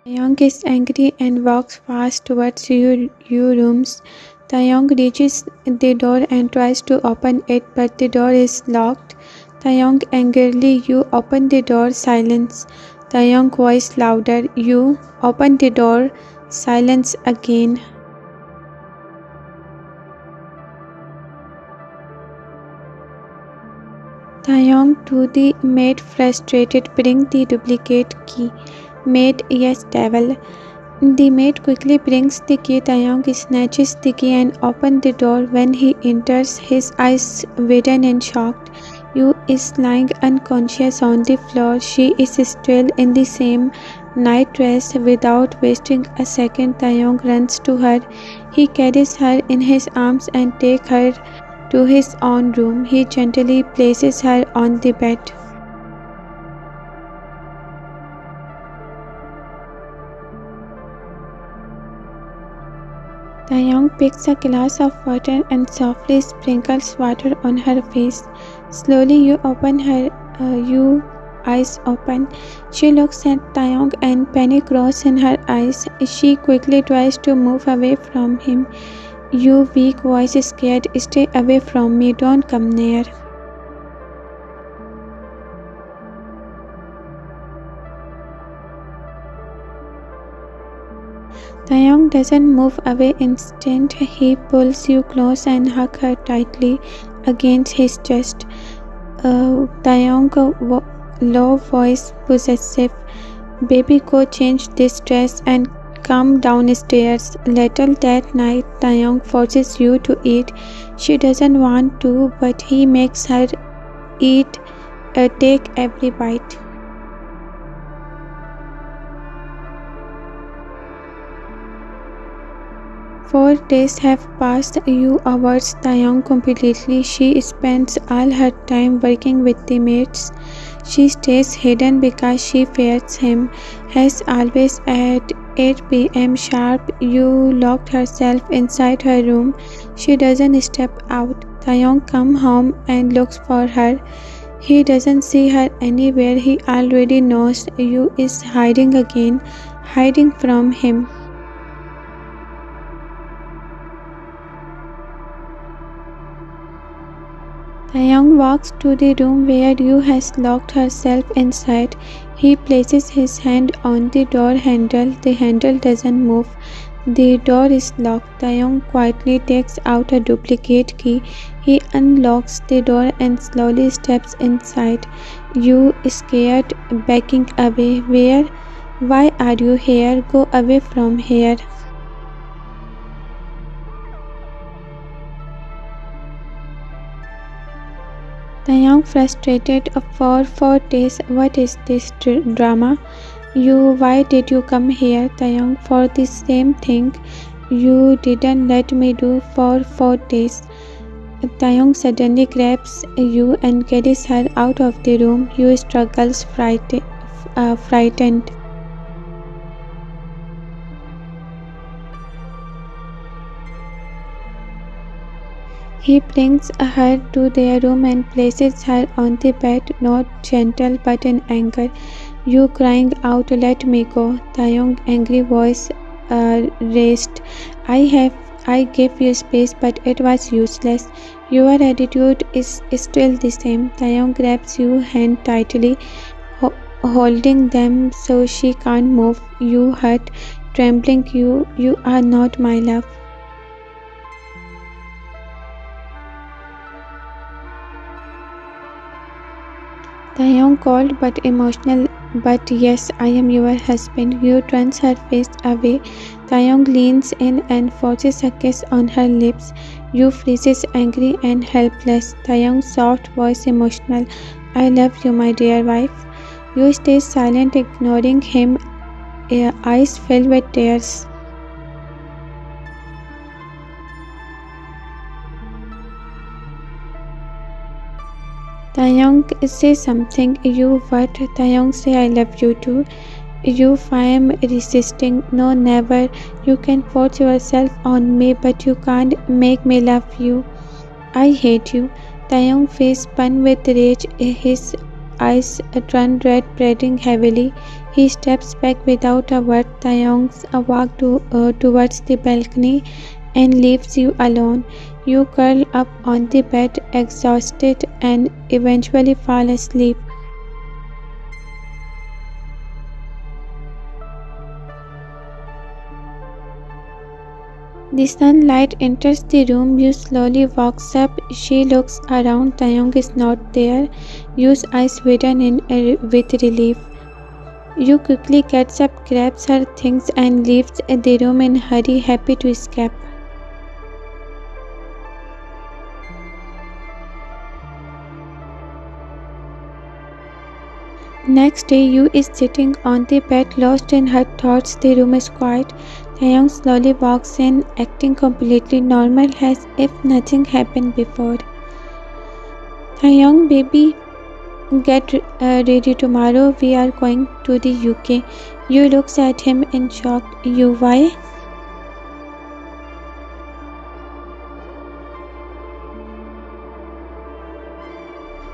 Taeyong is angry and walks fast towards your rooms. Taeyong reaches the door and tries to open it, but the door is locked. Taeyong angrily, you open the door, silence. Taeyong voice louder, you open the door, silence again. Taeyong to the maid, frustrated, bring the duplicate key. Maid, yes, devil. The maid quickly brings the key. Taeyong snatches the key and opens the door. When he enters, his eyes widen and shocked. Yu is lying unconscious on the floor. She is still in the same night dress. Without wasting a second, Taeyong runs to her. He carries her in his arms and takes her to his own room. He gently places her on the bed. Taeyong picks a glass of water and softly sprinkles water on her face. Slowly, you open her eyes open. She looks at Taeyong and panic grows in her eyes. She quickly tries to move away from him. You weak voice, scared, stay away from me, don't come near. Taeyong doesn't move away instant. He pulls you close and hugs her tightly against his chest. Taeyong, low voice, possessive. Baby, go change this dress and come downstairs. Later that night, Taeyong forces you to eat. She doesn't want to, but he makes her eat. Take every bite. Four days have passed. You avoids Taeyong completely. She spends all her time working with the maids. She stays hidden because she fears him. As always at 8 p.m. sharp, you locked herself inside her room. She doesn't step out. Taeyong comes home and looks for her. He doesn't see her anywhere. He already knows you is hiding again, hiding from him. Taeyong walks to the room where Yu has locked herself inside. He places his hand on the door handle. The handle doesn't move. The door is locked. Taeyong quietly takes out a duplicate key. He unlocks the door and slowly steps inside. Yu, scared, backing away. Where? Why are you here? Go away from here. Taeyong frustrated for 4 days. What is this drama? You, why did you come here? Taeyong, for the same thing you didn't let me do for 4 days. Taeyong suddenly grabs you and carries her out of the room. You struggles frightened. He brings her to their room and places her on the bed, not gentle but in anger. You crying out, let me go. Taeyong's angry voice raised. I gave you space, but it was useless. Your attitude is still the same. Taeyong grabs your hand tightly, holding them so she can't move. You hurt, trembling. You are not my love. Taeyong cold but emotional. But yes, I am your husband. You turns her face away. Taeyong leans in and forces a kiss on her lips. You freezes angry and helpless. Taeyong's soft voice emotional. I love you, my dear wife. You stay silent, ignoring him, eyes filled with tears. Taeyong say something. You what? Taeyong say I love you too. You find resisting. No, never. You can force yourself on me, but you can't make me love you. I hate you. Taeyong's face spun with rage. His eyes turned red, breathing heavily. He steps back without a word. Taeyong walks towards the balcony and leaves you alone. You curl up on the bed, exhausted, and eventually fall asleep. The sunlight enters the room. You slowly walks up. She looks around. Taeyong is not there. Yu's eyes widen with relief. Yu quickly gets up, grabs her things, and leaves the room in a hurry, happy to escape. Next day, Yu is sitting on the bed, lost in her thoughts. The room is quiet. Taeyong slowly walks in, acting completely normal, as if nothing happened before. Taeyong, baby, get ready tomorrow. We are going to the UK. Yu looks at him in shock. You, why?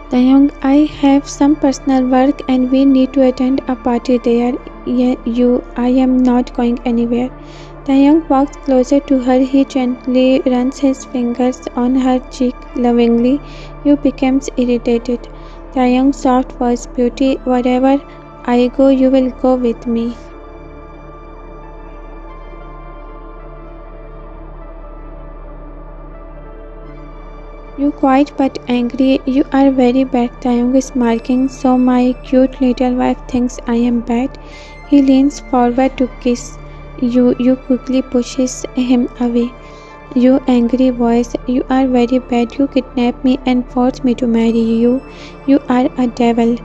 Taeyong, I have some personal work and we need to attend a party there. Yeah, I am not going anywhere. Taeyong walks closer to her. He gently runs his fingers on her cheek lovingly. Yu becomes irritated. Taeyong, soft voice, beauty, wherever I go, you will go with me. You quiet but angry. You are very bad. Taeyong is marking, so my cute little wife thinks I am bad. He leans forward to kiss you. You quickly pushes him away. You angry voice, you are very bad. You kidnap me and force me to marry you. You are a devil.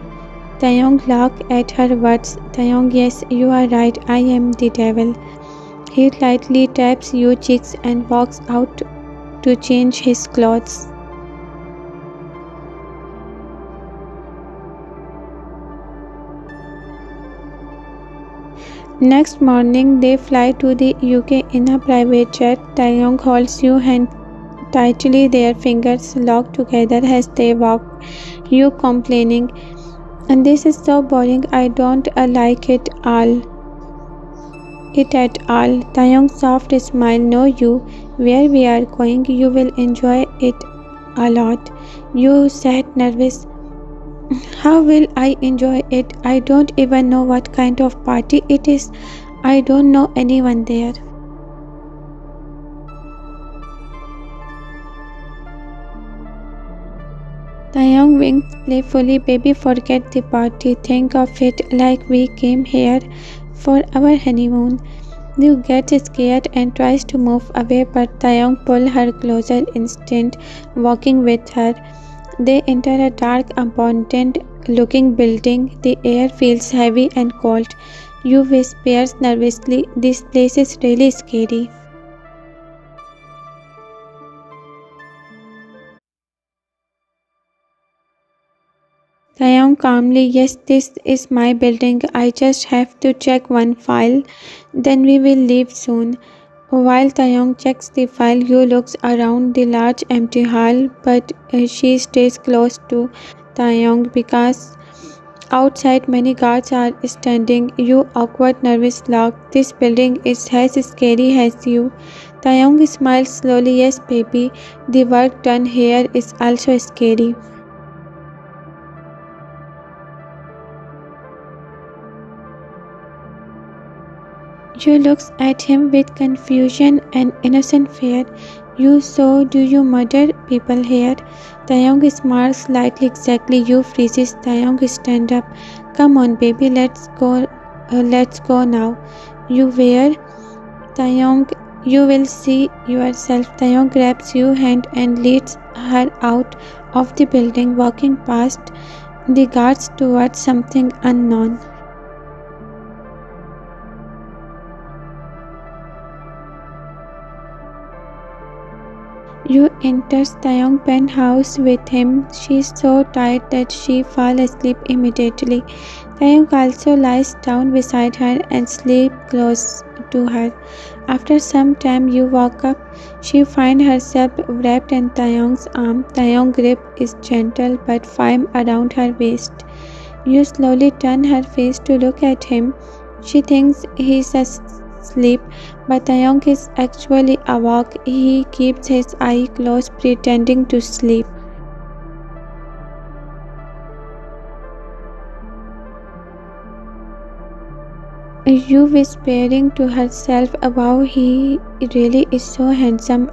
Taeyong laughs at her words. Taeyong, yes, you are right. I am the devil. He lightly taps your cheeks and walks out to change his clothes. Next morning, they fly to the UK in a private jet. Taeyong holds Yu hand tightly, their fingers locked together as they walk. Yu complaining, and this is so boring. I don't like it at all. Taeyong soft smile. No, Yu, where we are going, you will enjoy it a lot. Yu said nervous. How will I enjoy it? I don't even know what kind of party it is. I don't know anyone there. Taeyong winks playfully. Baby, forget the party. Think of it like we came here for our honeymoon. Yu gets scared and tries to move away, but Taeyong pulls her closer, instant walking with her. They enter a dark, abandoned-looking building. The air feels heavy and cold. Yu whispers nervously, this place is really scary. Taeyong calmly, yes, this is my building. I just have to check one file. Then we will leave soon. While Taeyong checks the file, Yu looks around the large empty hall, but she stays close to Taeyong because outside many guards are standing. Yu awkward nervous laugh. This building is as scary as you. Taeyong smiles slowly. Yes, baby. The work done here is also scary. Yu looks at him with confusion and innocent fear. You, so do you murder people here? Taeyong smiles slightly. Exactly. Yu freezes. Taeyong stand up. Come on, baby, let's go now. You where? Taeyong, you will see yourself. Taeyong grabs Yu's hand and leads her out of the building, walking past the guards towards something unknown. Yu enters Taeyong's penthouse with him. She is so tired that she falls asleep immediately. Taeyong also lies down beside her and sleeps close to her. After some time, Yu wakes up. She finds herself wrapped in Taeyong's arm. Taeyong's grip is gentle but firm around her waist. You slowly turn her face to look at him. She thinks he's asleep, but Taeyong is actually awake. He keeps his eye closed, pretending to sleep. You whispering to herself, wow, he really is so handsome.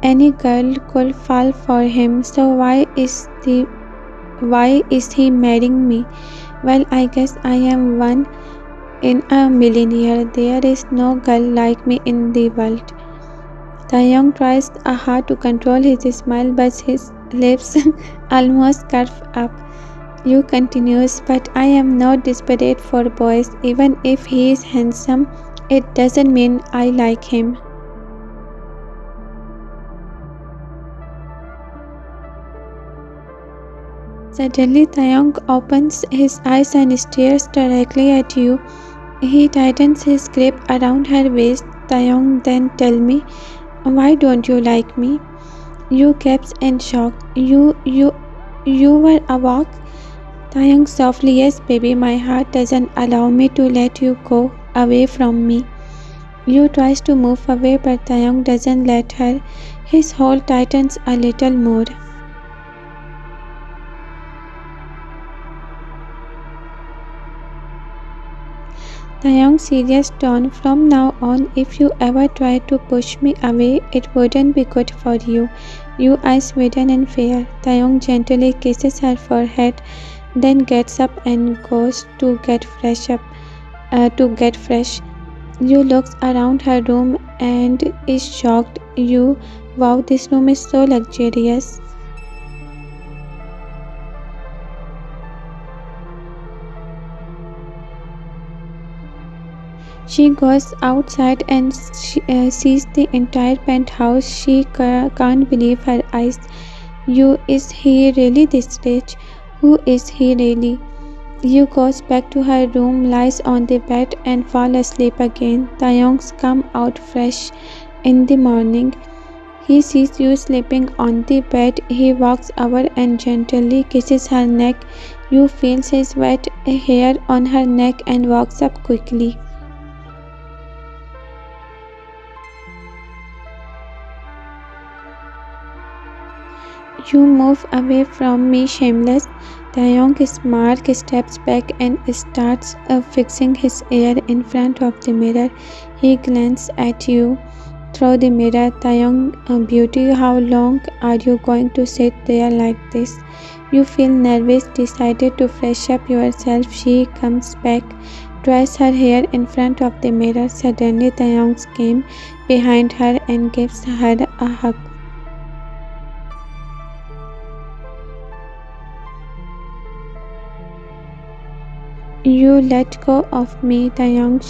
Any girl could fall for him. So why is he marrying me? Well, I guess I am one in a million. There is no girl like me in the world. Taeyong tries hard to control his smile, but his lips almost curve up. You continues, but I am not desperate for boys. Even if he is handsome, it doesn't mean I like him. Suddenly, Taeyong opens his eyes and stares directly at you. He tightens his grip around her waist. Taeyong, then tell me, why don't you like me? You gasps in shock. You were awake? Taeyong softly, yes baby, my heart doesn't allow me to let you go away from me. You tries to move away, but Taeyong doesn't let her. His hold tightens a little more. Taeyong's serious tone, from now on, if you ever try to push me away, it wouldn't be good for you. Your eyes widen in fear. Taeyong gently kisses her forehead, then gets up and goes to get fresh. You looks around her room and is shocked. Wow, this room is so luxurious. She goes outside and sees the entire penthouse. She can't believe her eyes. Is he really this rich? Who is he really? You goes back to her room, lies on the bed and fall asleep again. Taeyong's come out fresh in the morning. He sees you sleeping on the bed. He walks over and gently kisses her neck. You feel his wet hair on her neck and walks up quickly. You move away from me, shameless. Taeyong Mark steps back and starts fixing his hair in front of the mirror. He glances at you through the mirror. Taeyong, beauty, how long are you going to sit there like this? You feel nervous, decided to fresh up yourself. She comes back, dries her hair in front of the mirror. Suddenly, Taeyong came behind her and gives her a hug. You let go of me, Taeyong.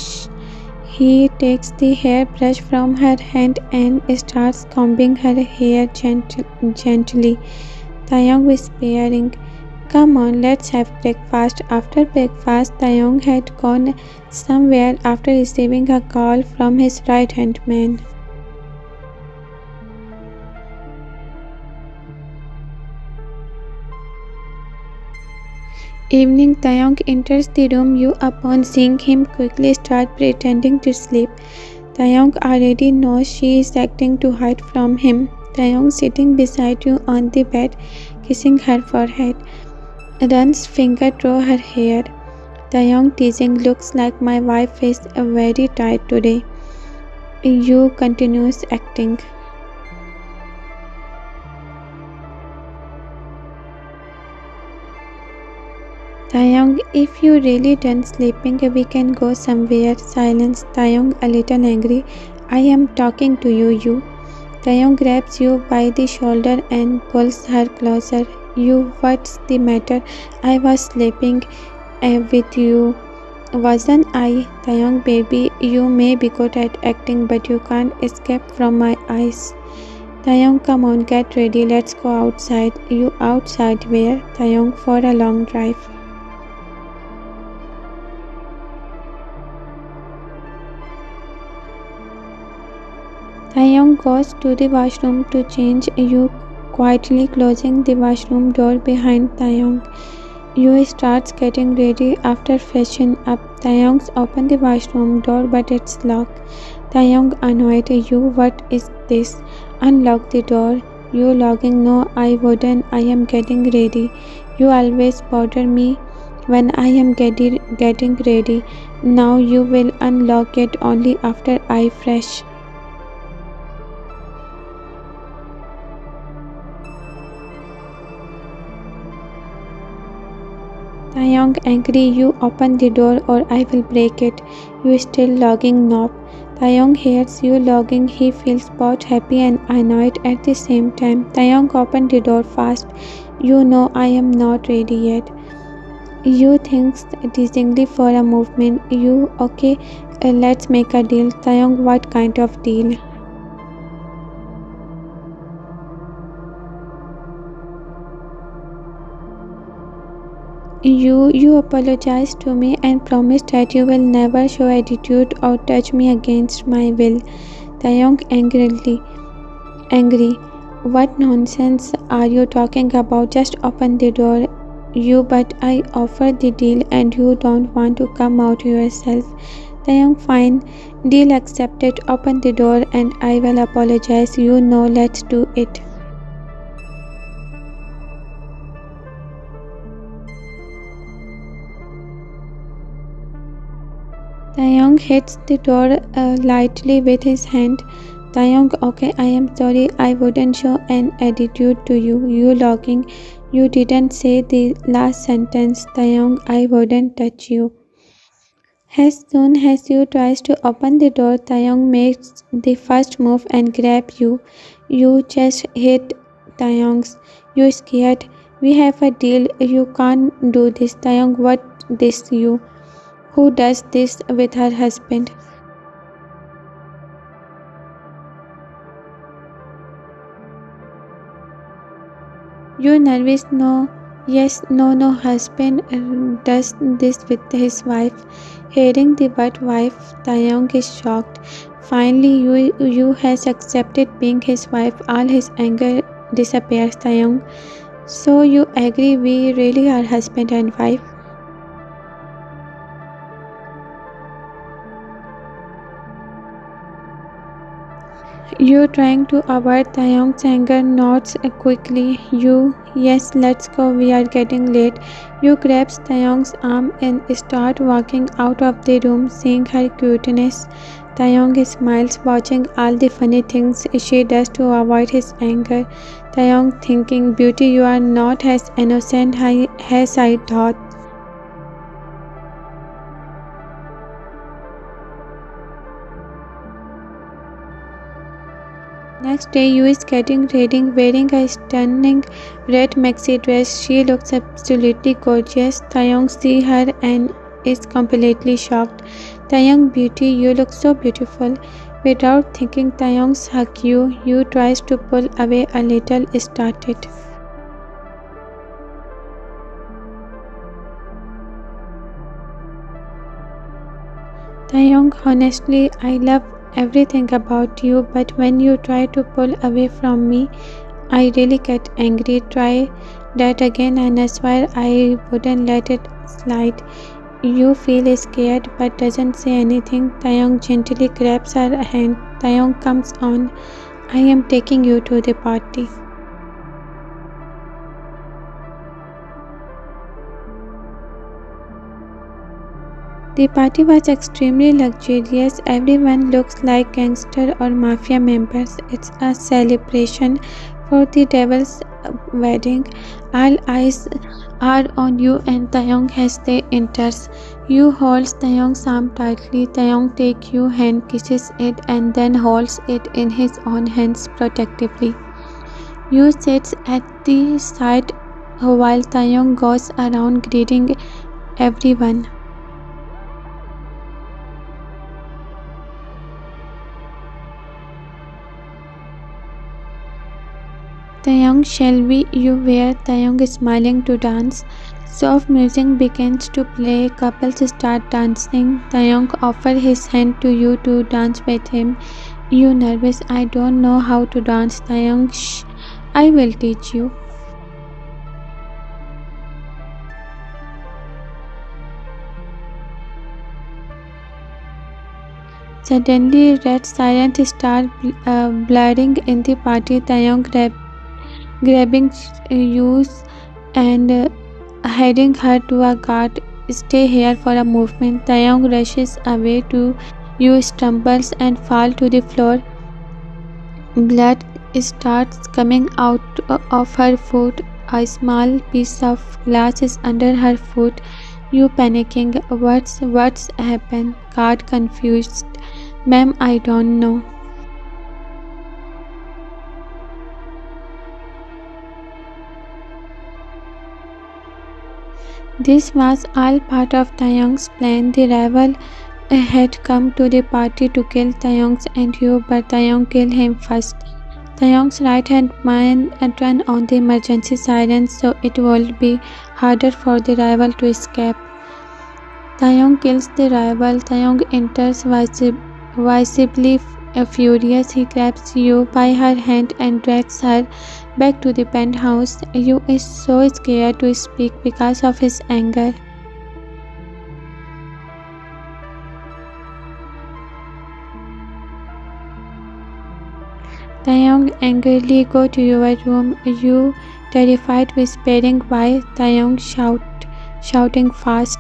He takes the hairbrush from her hand and starts combing her hair gently. Taeyong whispering, come on, let's have breakfast. After breakfast, Taeyong had gone somewhere after receiving a call from his right-hand man. Evening, Taeyong enters the room. You, upon seeing him, quickly start pretending to sleep. Taeyong already knows she is acting to hide from him. Taeyong sitting beside you on the bed, kissing her forehead, runs finger through her hair. Taeyong teasing, looks like my wife is very tired today. You continues acting. Taeyong, if you really done sleeping, we can go somewhere. Silence. Taeyong, a little angry. I am talking to you. Taeyong grabs you by the shoulder and pulls her closer. What's the matter? I was sleeping with you, wasn't I? Taeyong, baby, you may be good at acting, but you can't escape from my eyes. Taeyong, come on, get ready, let's go outside. You outside where? Taeyong, for a long drive. Taeyong goes to the washroom to change. You quietly closing the washroom door behind Taeyong. You starts getting ready after freshen up. Taeyong open the washroom door but it's locked. Taeyong annoyed. You, what is this? Unlock the door. You logging? No, I wouldn't. I am getting ready. You always bother me when I am getting ready. Now you will unlock it only after I fresh. Taeyong angry. You open the door or I will break it. You still logging? Nope. Taeyong hears you logging. He feels both happy and annoyed at the same time. Taeyong open the door fast. You know I am not ready yet. You thinks teasingly for a movement. You okay? Let's make a deal. Taeyong, what kind of deal? You apologize to me and promise that you will never show attitude or touch me against my will. Taeyong angry. What nonsense are you talking about? Just open the door. You, but I offered the deal and you don't want to come out yourself. Taeyong, fine. Deal accepted. Open the door and I will apologize. You know, let's do it. Taeyong hits the door lightly with his hand. Taeyong, okay, I am sorry. I wouldn't show an attitude to you. You logging. You didn't say the last sentence. Taeyong, I wouldn't touch you. As soon as you tries to open the door, Taeyong makes the first move and grab you. You just hit Taeyong's. You scared. We have a deal. You can't do this. Taeyong, what this you? Who does this with her husband? You nervous? No. Yes, no husband does this with his wife. Hearing the word wife, Taeyong is shocked. Finally, you has accepted being his wife. All his anger disappears, Taeyong. So you agree we really are husband and wife? You trying to avoid Taeyong's anger, nods quickly. You, yes, let's go, we are getting late. You grabs Taeyong's arm and start walking out of the room, seeing her cuteness. Taeyong smiles, watching all the funny things she does to avoid his anger. Taeyong thinking, beauty, you are not as innocent as I thought. Next day, you is getting ready, wearing a stunning red maxi dress. She looks absolutely gorgeous. Taeyong sees her and is completely shocked. Taeyong, beauty, you look so beautiful. Without thinking, Taeyong's hug you. You tries to pull away a little, started. Taeyong, honestly, I love everything about you, but when you try to pull away from me, I really get angry. Try that again and I swear I wouldn't let it slide. You feel scared but doesn't say anything. Taeyong gently grabs her hand. Taeyong comes on. I am taking you to the party. The party was extremely luxurious. Everyone looks like gangster or mafia members. It's a celebration for the devil's wedding. All eyes are on you and Taeyong as they enters. You holds Taeyong's arm tightly. Taeyong takes your hand, kisses it and then holds it in his own hands protectively. You sits at the side while Taeyong goes around greeting everyone. Taeyong, shall we? You wear. Taeyong is smiling to dance. Soft music begins to play. Couples start dancing. Taeyong offers his hand to you to dance with him. You nervous? I don't know how to dance. Taeyong, shh, I will teach you. Suddenly, red sirens start blaring in the party. Taeyong grabbing Yu's and heading her to a guard. Stay here for a movement. Taeyong rushes away to Yu stumbles and falls to the floor. Blood starts coming out of her foot. A small piece of glass is under her foot. You panicking. What's happened? Guard confused. Ma'am, I don't know. This was all part of Taeyong's plan. The rival had come to the party to kill Taeyong and Yu, but Taeyong killed him first. Taeyong's right-hand man turned on the emergency sirens so it would be harder for the rival to escape. Taeyong kills the rival. Taeyong enters visibly furious. He grabs Yu by her hand and drags her back to the penthouse. Yu is so scared to speak because of his anger. Taeyong angrily go to your room. Yu, terrified, whispering why. Taeyong shouting fast.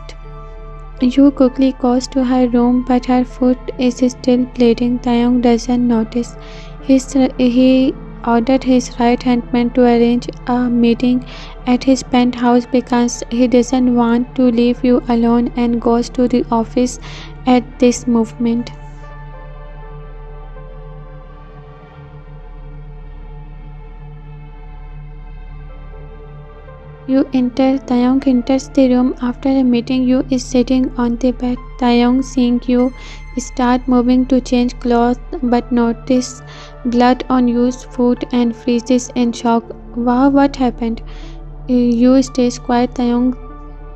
Yu quickly goes to her room, but her foot is still bleeding. Taeyong doesn't notice. He ordered his right-hand man to arrange a meeting at his penthouse because he doesn't want to leave you alone and goes to the office at this movement. Taeyong enters the room. After a meeting, Yu is sitting on the bed. Taeyong, seeing Yu, start moving to change clothes but notice blood on Yu's foot and freezes in shock. Wow, what happened? Yu stays quiet.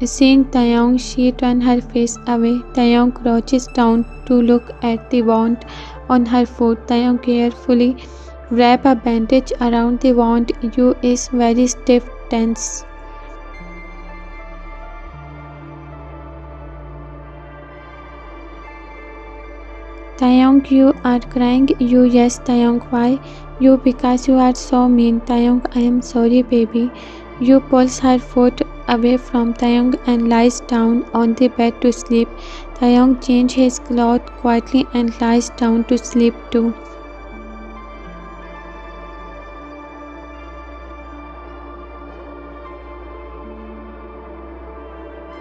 Seeing Taeyong, she turns her face away. Taeyong crouches down to look at the wound on her foot. Taeyong carefully wraps a bandage around the wound. Yu is very stiff, tense. Taeyong, you are crying. Yu, yes. Taeyong, why? Yu, because you are so mean. Taeyong, I am sorry, baby. Yu pulls her foot away from Taeyong and lies down on the bed to sleep. Taeyong changes his clothes quietly and lies down to sleep too.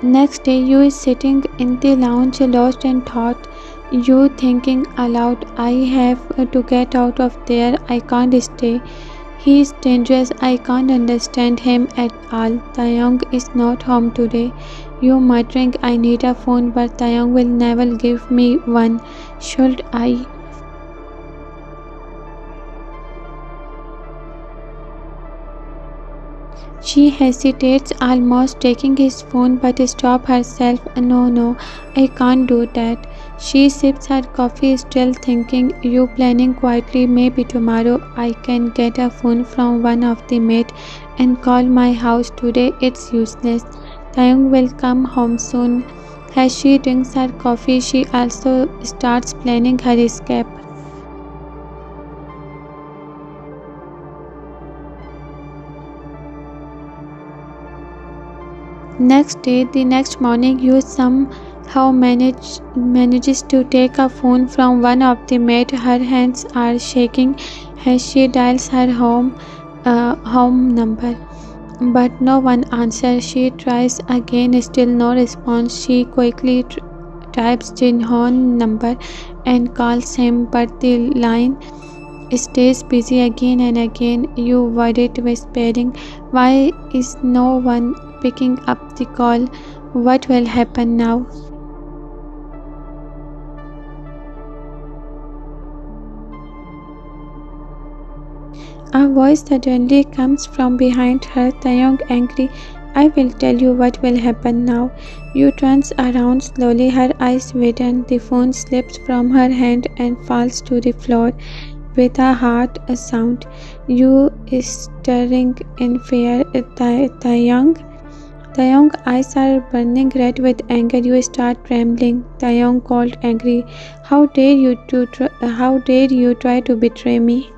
Next day, Yu is sitting in the lounge lost in thought. Yu thinking aloud, I have to get out of there. I can't stay. He is dangerous. I can't understand him at all. Taeyong is not home today. Yu muttering, I need a phone, but Taeyong will never give me one. Should I? She hesitates, almost taking his phone, but stops herself. No, I can't do that. She sips her coffee, still thinking. You planning quietly, maybe tomorrow I can get a phone from one of the maids and call my house. Today it's useless. Taeyong will come home soon. As she drinks her coffee, she also starts planning her escape. The next morning, Yu somehow manages to take a phone from one of the maids. Her hands are shaking as she dials her home number, but no one answers. She tries again, still no response. She quickly types Jinho's number and calls him, but the line stays busy again and again. You worried, whispering, why is no one picking up the call? What will happen now? A voice suddenly comes from behind her. Taeyong, angry, I will tell you what will happen now. Yu turns around slowly, her eyes widen. The phone slips from her hand and falls to the floor with a hard sound. Yu is stirring in fear. Taeyong, Taeyong's eyes are burning red with anger. You start trembling. Taeyong called angry. How dare you try to betray me?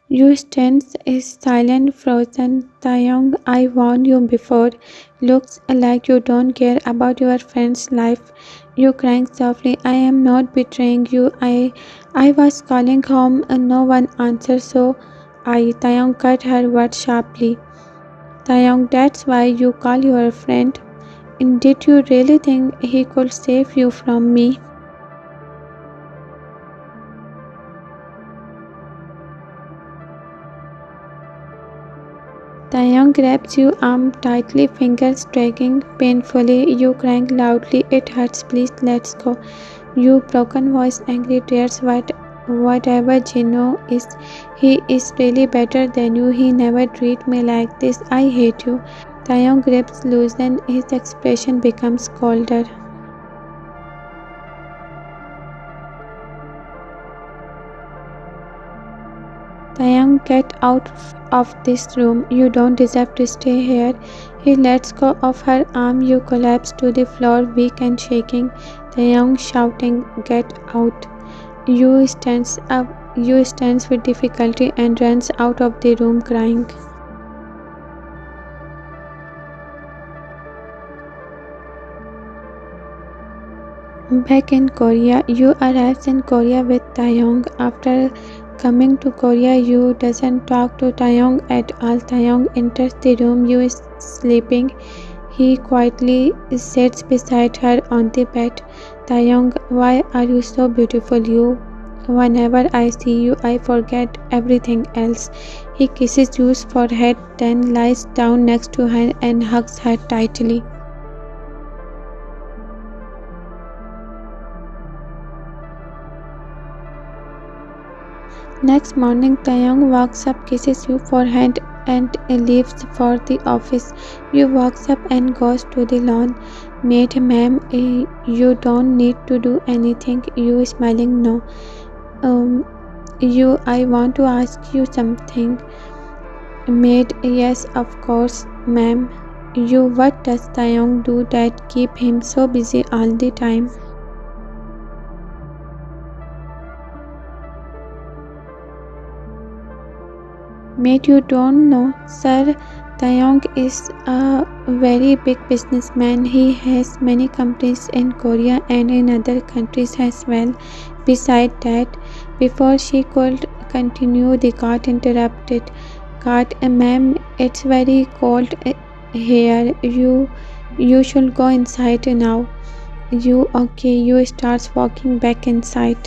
You stand silent, frozen. Taeyong, I warned you before. Looks like you don't care about your friend's life. You crying softly. I am not betraying you. I was calling home and no one answered, so Taeyong cut her words sharply. Taeyong, that's why you call your friend. And did you really think he could save you from me? Taeyong grabs your arm tightly, fingers dragging painfully. You crying loudly. It hurts. Please, let's go. You broken voice, angry tears. Whatever Gino is, he is really better than you. He never treat me like this. I hate you. Taeyong grips loosen. His expression becomes colder. Taeyong, get out of this room. You don't deserve to stay here. He lets go of her arm. You collapse to the floor, weak and shaking. Taeyong shouting, get out. You stands up. You stands with difficulty and runs out of the room crying. Back in Korea, you arrives in Korea with Taeyong. After coming to Korea, you doesn't talk to Taeyong at all. Taeyong enters the room. You is sleeping. He quietly sits beside her on the bed. Taeyong, why are you so beautiful? Whenever I see you, I forget everything else. He kisses Yu's forehead, then lies down next to her and hugs her tightly. Next morning, Taeyong wakes up, kisses Yu's forehead, and leaves for the office. Yu walks up and goes to the lawn. Maid, ma'am, you don't need to do anything. Yu smiling, no. I want to ask you something. Maid, yes, of course, ma'am. What does Taeyong do that keep him so busy all the time? Maid, you don't know, sir. Taeyong is a very big businessman. He has many companies in Korea and in other countries as well. Besides that, before she could continue, the guard interrupted. Guard, ma'am, it's very cold here. You should go inside now. Okay? You starts walking back inside.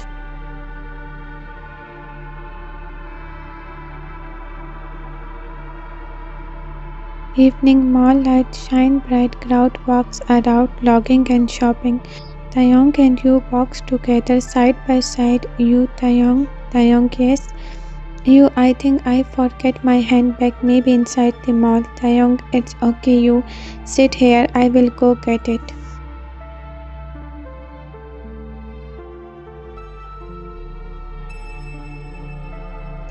Evening mall lights shine bright. Crowd walks around, logging and shopping. Taeyong and Yu walks together side by side. Taeyong, yes. I think I forget my handbag, maybe inside the mall. Taeyong, it's okay. You sit here. I will go get it.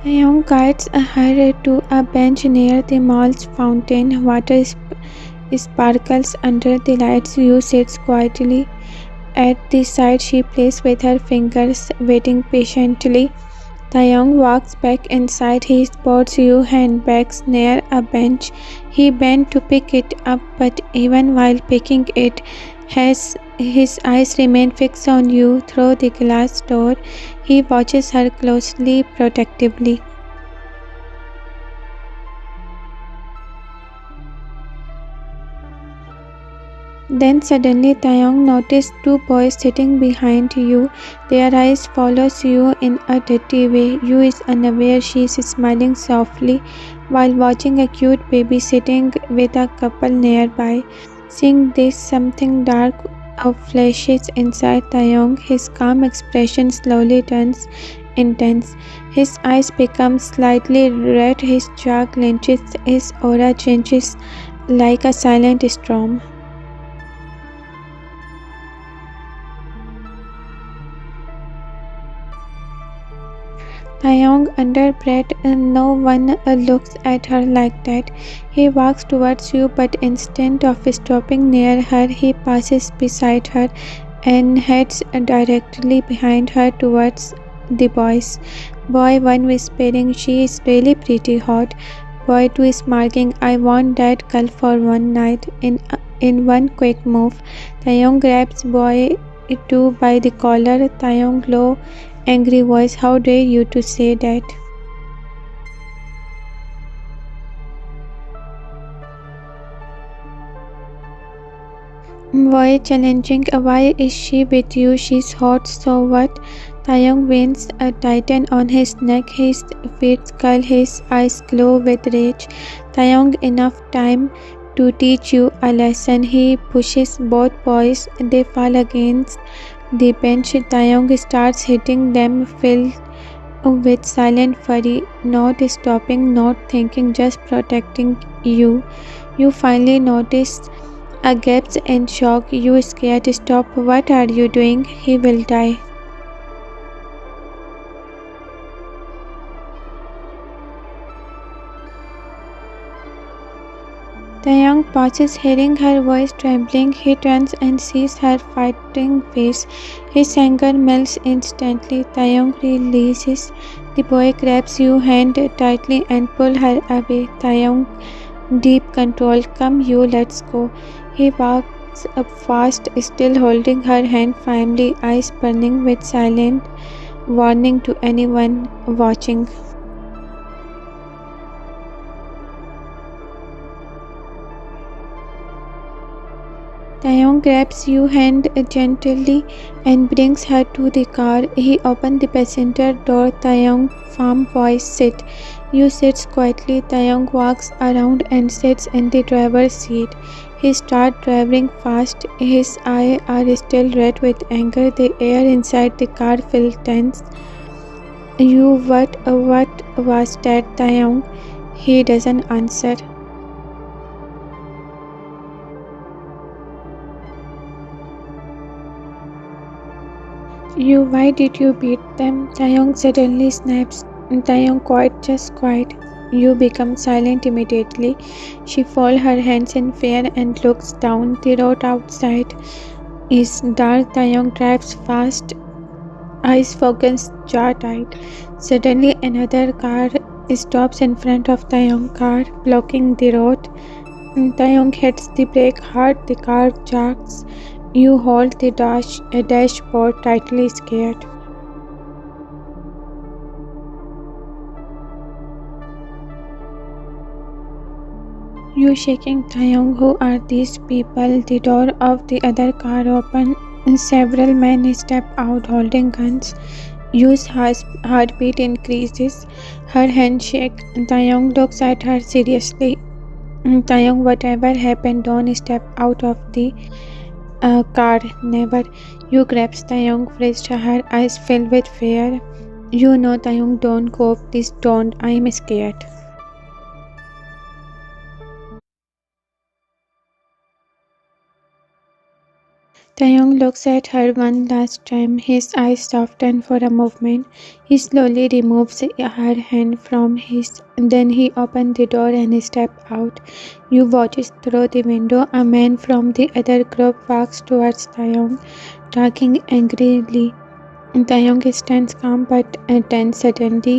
Taeyong guides her to a bench near the mall's fountain. Water sparkles under the lights. Yu sits quietly at the side. She plays with her fingers, waiting patiently. Taeyong walks back inside. He spots Yu handbags near a bench. He bends to pick it up, but even while picking it, his eyes remain fixed on Yu through the glass door. He watches her closely, protectively. Then suddenly Taeyong noticed two boys sitting behind Yu. Their eyes follow Yu in a dirty way. Yu is unaware she is smiling softly while watching a cute baby sitting with a couple nearby. Seeing this, something dark flashes inside Taeyong. His calm expression slowly turns intense. His eyes become slightly red. His jaw clenches. His aura changes like a silent storm. Taeyong under breath, no one looks at her like that. He walks towards you, but instead of stopping near her, he passes beside her and heads directly behind her towards the boys. Boy 1 whispering, "She is really pretty hot." Boy 2 is marking, "I want that girl for one night." In one quick move, Taeyong grabs Boy 2 by the collar. Taeyong low, angry voice, "How dare you to say that?" Boy challenging, "Why is she with you? She's hot, so what?" Taeyong veins tighten on his neck, his feet curl, his eyes glow with rage. Taeyong, enough time to teach you a lesson. He pushes both boys. They fall against the bench. Taeyong starts hitting them, filled with silent fury, not stopping, not thinking, just protecting you. You finally notice a gasp in shock. You scared. "Stop. What are you doing? He will die." Taeyong pauses, hearing her voice trembling. He turns and sees her fighting face. His anger melts instantly. Taeyong releases the boy, grabs your hand tightly and pulls her away. Taeyong, deep control. "Come you, let's go." He walks up fast, still holding her hand firmly, eyes burning with silent warning to anyone watching. Taeyong grabs your hand gently and brings her to the car. He opens the passenger door. Taeyong, firm voice, "Sit." You sits quietly. Taeyong walks around and sits in the driver's seat. He starts driving fast. His eyes are still red with anger. The air inside the car feels tense. What was that, Taeyong?" He doesn't answer. Why did you beat them?" Taeyong suddenly snaps. Taeyong, "Quiet, just quiet." You become silent immediately. She folds her hands in fear and looks down. The road outside is dark. Taeyong drives fast, eyes focused, jaw tight. Suddenly another car stops in front of Taeyong's car, blocking the road. Taeyong hits the brake hard. The car jerks. You hold the dashboard tightly, scared. You shaking. Taeyong, "Who are these people?" The door of the other car opens. Several men step out holding guns. Yu's heartbeat increases. Her hands shake. Taeyong looks at her seriously. "Taeyong, whatever happened, don't step out of the car. Never." You grabs Taeyong, frees her eyes filled with fear. "You know, Taeyong, don't go. Please don't. I'm scared." Taeyong looks at her one last time. His eyes soften for a moment. He slowly removes her hand from his. Then he opens the door and steps out. You watches through the window. A man from the other group walks towards Taeyong, talking angrily. Taeyong stands calm but tense. Suddenly,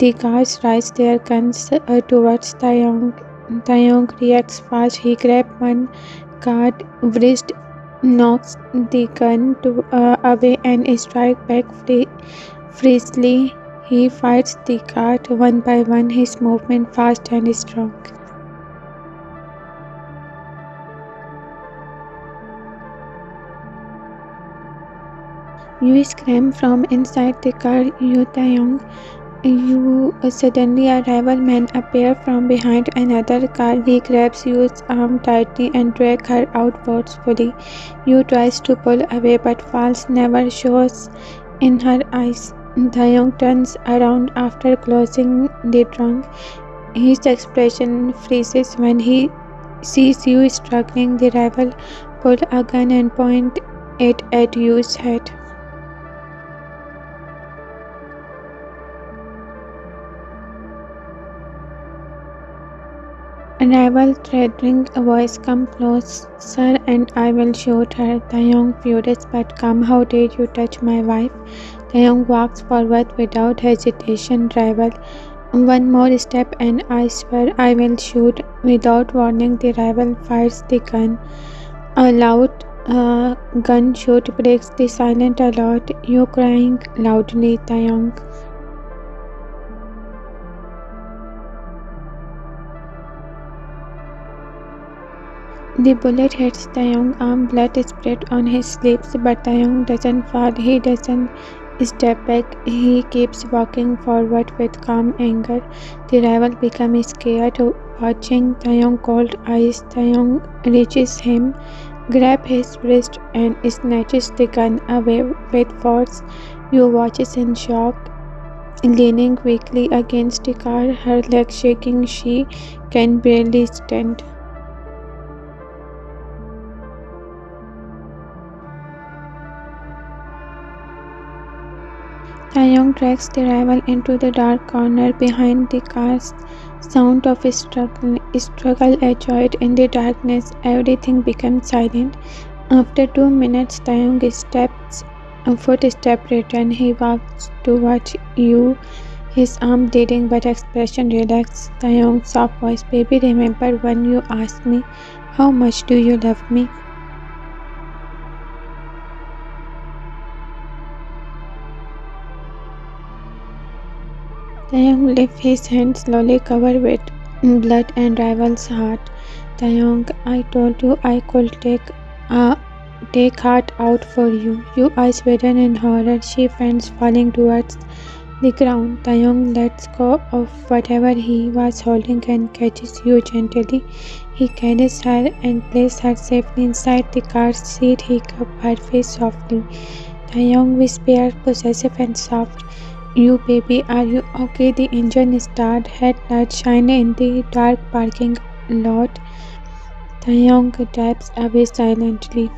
the guards raise their guns towards Taeyong. Taeyong reacts fast. He grabs one guard wrist, knocks the gun away and strikes back fiercely. He fights the guard one by one, his movement fast and strong. You scream from inside the car. You, Taeyong. Suddenly a rival man appears from behind another car. He grabs Yu's arm tightly and drags her out forcefully. Yu tries to pull away but falls, never shows in her eyes. Taeyong turns around after closing the trunk. His expression freezes when he sees Yu struggling. The rival pulls a gun and points it at Yu's head. Rival threatening voice, come closer and I will shoot her. Taeyong furious, but come, how dare you touch my wife? Taeyong walks forward without hesitation. Rival, one more step and I swear I will shoot. Without warning, the rival fires the gun. A loud gunshot breaks the silent alert. You crying loudly, Taeyong. The bullet hits Taeyong's arm, blood spread on his sleeves, but Taeyong doesn't fall. He doesn't step back. He keeps walking forward with calm anger. The rival becomes scared, watching Taeyong's cold eyes. Taeyong reaches him, grabs his wrist, and snatches the gun away with force. You watches in shock. Leaning weakly against the car, her legs shaking, she can barely stand. Taeyong drags the rival into the dark corner behind the car's sound of struggle echoed in the darkness. Everything becomes silent. After 2 minutes, Taeyong's footsteps return. He walks towards you, his arm bleeding but expression relaxed. Taeyong's soft voice, baby, remember when you asked me, how much do you love me? Taeyong lifts his hand slowly covered with blood and rival's heart. Taeyong, I told you I could take heart out for you. Your eyes widen in horror. She faints, falling towards the ground. Taeyong lets go of whatever he was holding and catches you gently. He carries her and places her safely inside the car's seat. He cups her face softly. Taeyong whispers, possessive and soft, you baby, are you okay? The engine started, headlights shine in the dark parking lot. Taeyong taps away silently.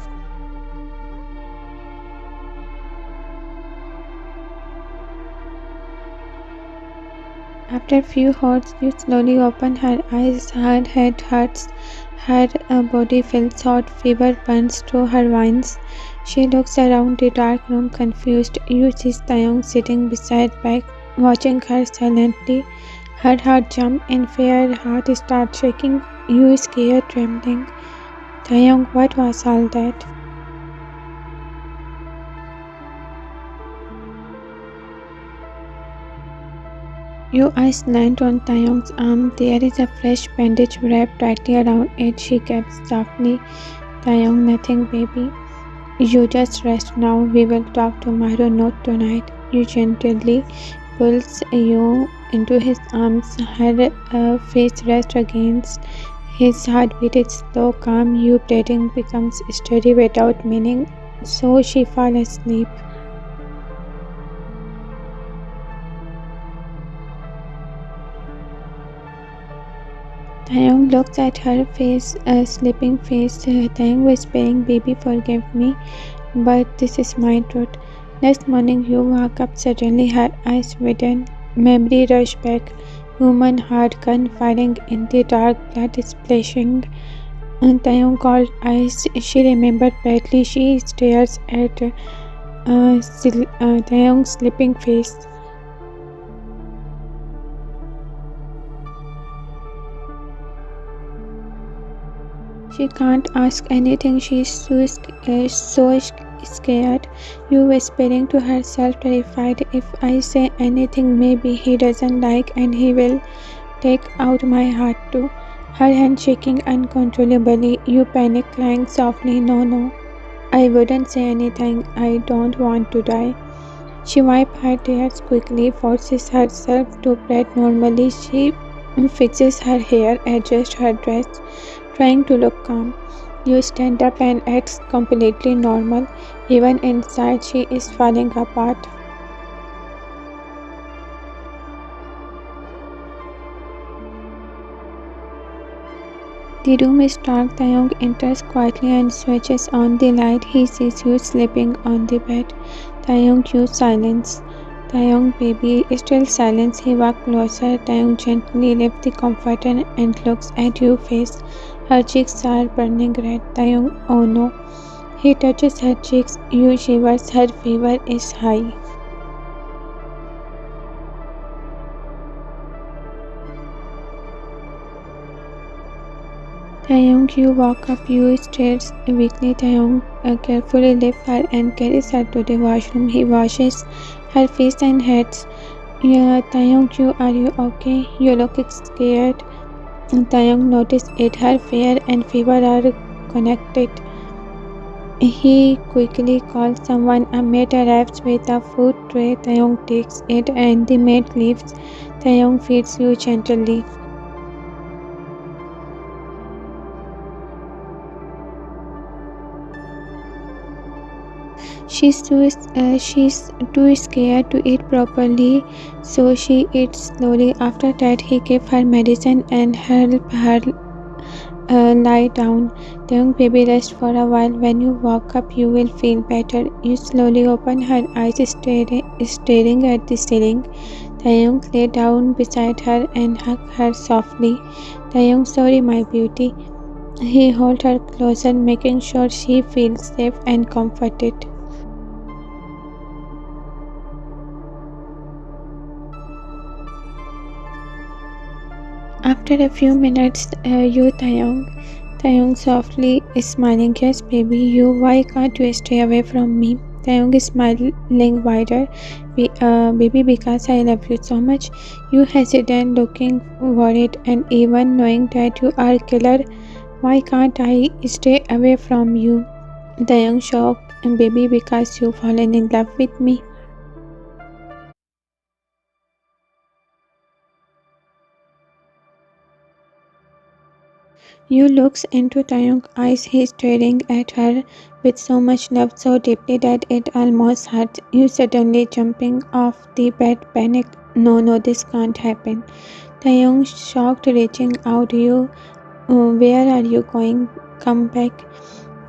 After a few holds, you slowly open her eyes. Her head hurts. Her body feels hot. Fever burns through her veins. She looks around the dark room confused. You see Taeyong sitting beside back, watching her silently. Her heart jumps in fear. Her heart starts shaking. You scared, trembling. Taeyong, what was all that? Your eyes land on Taeyong's arm. There is a fresh bandage wrapped tightly around it. She gasps softly. Taeyong, nothing, baby. You just rest now. We will talk tomorrow, not tonight. You gently pulls you into his arms. Her face rests against his heartbeat is slow, calm. Your breathing becomes steady without meaning. So she falls asleep. Taeyong looks at her face, sleeping face. Taeyong whispering, baby, forgive me, but this is my truth. Next morning, you wake up suddenly, her eyes widen. Memory rush back. Human heart gun firing in the dark, blood splashing. Taeyong cold eyes. She remembered badly. She stares at Taeyong's sleeping face. She can't ask anything. She is so scared. You whispering to herself, terrified. If I say anything, maybe he doesn't like and he will take out my heart too. Her hand shaking uncontrollably. You panic, crying softly, no. I wouldn't say anything. I don't want to die. She wipes her tears quickly, forces herself to breathe normally. She fixes her hair, adjusts her dress, trying to look calm. You stand up and acts completely normal. Even inside, she is falling apart. The room is dark. Taeyong enters quietly and switches on the light. He sees you sleeping on the bed. Taeyong cues silence. Taeyong baby, still silence. He walks closer. Taeyong gently lifts the comforter and looks at your face. Her cheeks are burning red. Taeyong, oh no. He touches her cheeks. You shivers. Her fever is high. Taeyong, you walk up. You stares weakly. Taeyong carefully lifts her and carries her to the washroom. He washes her face and heads. Yeah, Taeyong, are you okay? You look scared. Taeyong noticed it. Her fear and fever are connected. He quickly calls someone. A maid arrives with a food tray. Taeyong takes it and the maid leaves. Taeyong feeds you gently. She's too scared to eat properly, so she eats slowly. After that, he gives her medicine and help her lie down. Taeyong baby rest for a while. When you wake up, you will feel better. You slowly open her eyes, staring at the ceiling. Taeyong lay down beside her and hug her softly. Taeyong, sorry, my beauty. He holds her closer, making sure she feels safe and comforted. After a few minutes, Taeyong softly is smiling. Yes, baby, why can't you stay away from me? Taeyong is smiling wider. Baby, because I love you so much. You hesitant, looking worried, and even knowing that you are a killer. Why can't I stay away from you? Taeyong shocked, baby, because you've fallen in love with me. You looks into Taeyong's eyes. He's staring at her with so much love, so deeply that it almost hurts. You suddenly jumping off the bed, panic. No, this can't happen. Taeyong shocked, reaching out. Where are you going? Come back.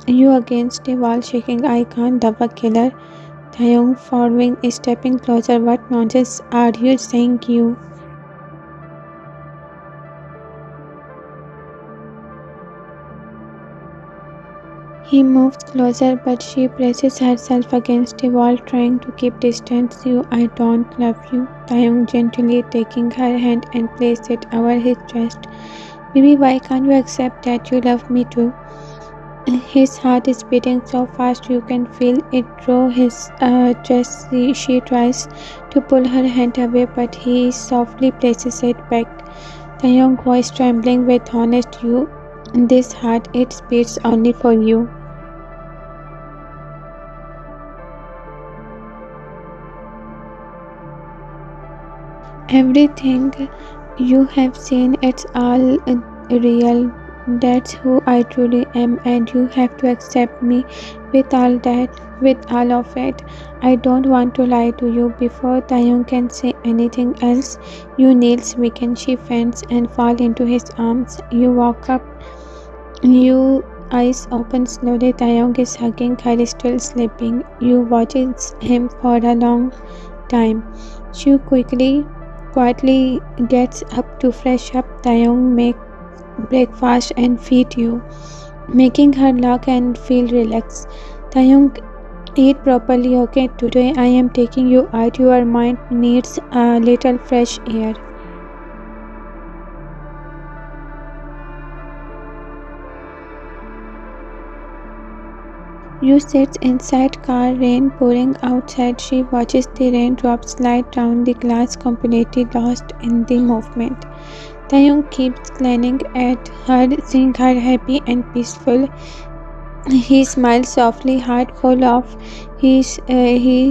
You against the wall, shaking. I can't, the killer. Taeyong following, stepping closer. What nonsense are you saying, you? He moves closer, but she presses herself against the wall, trying to keep distance. I don't love you. Taeyong gently taking her hand and placed it over his chest. Baby, why can't you accept that you love me too? His heart is beating so fast you can feel it through his chest. She tries to pull her hand away, but he softly places it back. Taeyong's voice trembling with honest. This heart, it beats only for you. Everything you have seen, it's all real. That's who I truly am, and you have to accept me with all of it. I don't want to lie to you. Before Taeyong can say anything else, you kneels, weaken, she faints and fall into his arms. You walk up, you eyes open slowly. Taeyong is hugging her, still sleeping. You watches him for a long time. She quietly gets up to fresh up. Taeyong make breakfast and feed you, making her laugh and feel relaxed. Taeyong, eat properly, okay? Today I am taking you out. Your mind needs a little fresh air. You sit inside car, rain pouring outside. She watches the raindrops slide down the glass, completely lost in the movement. Taeyong keeps glancing at her, seeing her happy and peaceful. He smiles softly, heart full of. He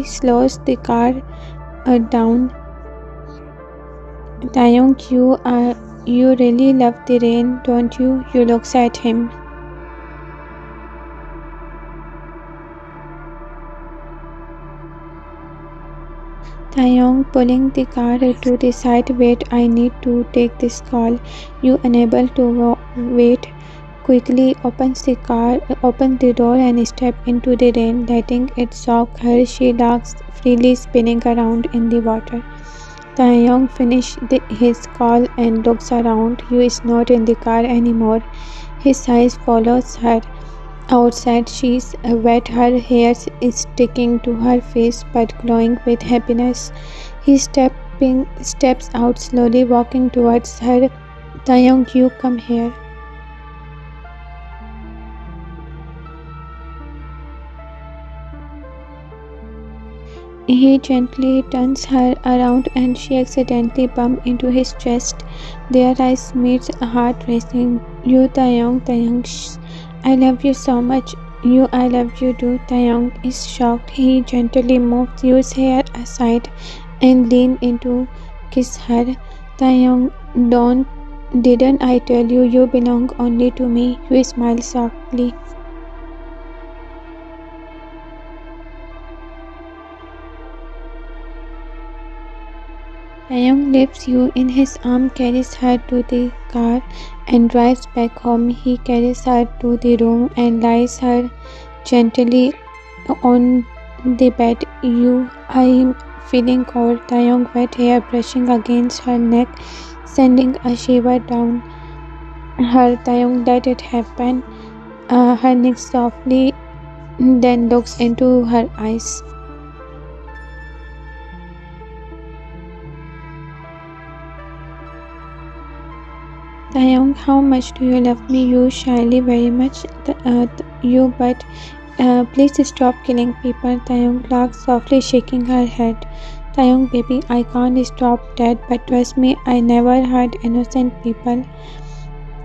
slows the car down. Taeyong, you really love the rain, don't you? You looks at him. Taeyong pulling the car to the side. Wait, I need to take this call. You unable to wait. Quickly opens the door and step into the rain, letting it soak her. She laughs, freely spinning around in the water. Taeyong finishes his call and looks around. Yu is not in the car anymore. His eyes follows her. Outside, she's wet, her hair is sticking to her face but glowing with happiness. He steps out slowly, walking towards her. Taeyong, you come here. He gently turns her around and she accidentally bumps into his chest. Their eyes meet, heart racing. You, Taeyong, Taeyong, shh. I love you so much. You, I love you too. Taeyong is shocked. He gently moves Yu's hair aside and leans in to kiss her. Taeyong, didn't I tell you you belong only to me? You smile softly. Taeyong lifts Yu in his arm, carries her to the car and drives back home. He carries her to the room and lies her gently on the bed. I am feeling cold. Taeyong wet hair brushing against her neck, sending a shiver down her. Taeyong let it happen. Her neck softly, then looks into her eyes. Taeyong, how much do you love me? You shyly, very much. You, but please stop killing people. Taeyong laughs softly, shaking her head. Taeyong, baby, I can't stop that, but trust me, I never hurt innocent people.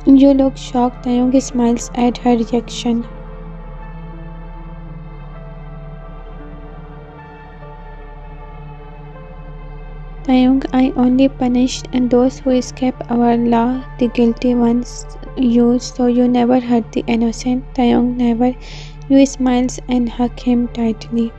You look shocked. Taeyong smiles at her reaction. Taeyong, I only punish those who escape our law, the guilty ones. You, so you never hurt the innocent. Taeyong, never. You smiles and hug him tightly.